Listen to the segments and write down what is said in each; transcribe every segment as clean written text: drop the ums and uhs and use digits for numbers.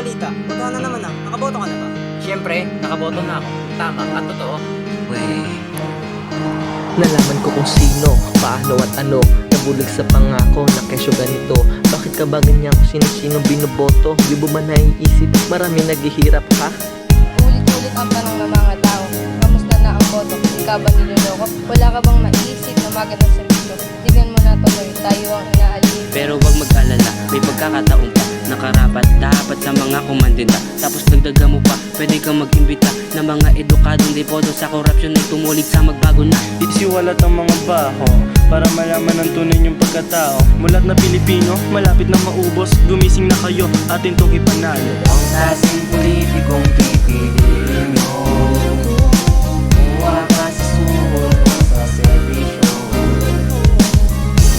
balita? Botohan na naman ah. Nakaboto ka na ba? Siyempre, nakaboto na ako. Tama at totoo. Nalaman ko kung sino, paano at ano. Nabulag sa pangako na kesyo ganito. Bakit ka ba ganyan kung sino-sino binoboto? Di mo ba naiisip? Marami naghihirap ha? Ulit-ulit ang tanong ng mga tao. Kamusta na ang boto? Ikaw ba niloloko? Wala ka bang naisip na magandang servisyo? Tignan mo na tuloy, tayo ang inaalin. Pero wag mag-alala, may pagkakataon pa nakarapat dapat sa mga kumandida. Tapos dagdagan mo pa, pwede kang mag-imbita ng mga edukadong depodo sa korupsyon na tumulig sa magbago na. Isiwalat ang mga baho para malaman ang tunay niyong pagkatao. Mulat na Pilipino, malapit na maubos. Gumising na kayo, atin tong ipanalo. Ang klaseng politikong pipiliin mo, kuha ka sa suhol o sa servisyo.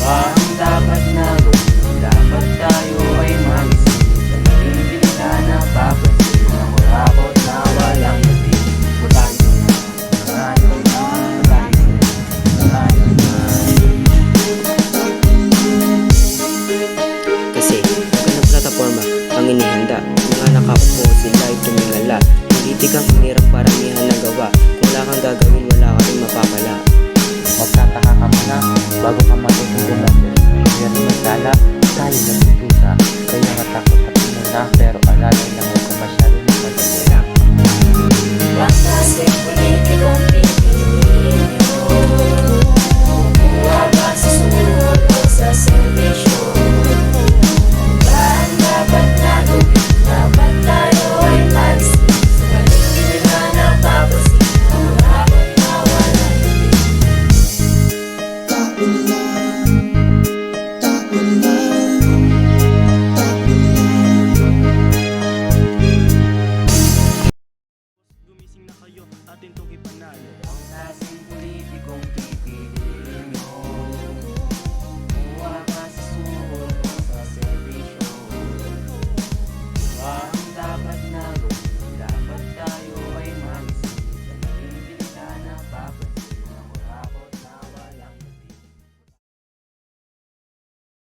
Ang dapat na gawin, dapat tayo ay magising. Sa naging bilita na papansin na kurakot na walang natin. Putahin na, putahin na, putahin na, putahin na. Kasi ganap plataforma ang inihanda. Mga nakaupo sila ay tumingala. Politikang umirang paramihan na gawa. Kung wala kang gagawin, wala ka rin mapapala. Magtataka ka muna bago ka matutulog. Kaya naman sana tayo nagtutusa. Kaya natakot at muna pero alalay lang huwag ka masyadong magpagdala. Ang klaseng politikong pipiliin mo, kuha ka sa suhol o sa servisyo. Ang dapat na gawin, dapat tayo ay magising. Sa maling bilita na papansin, kurakot na walang natin. Gumising na kayo, atin tong ipanalo. Ang klaseng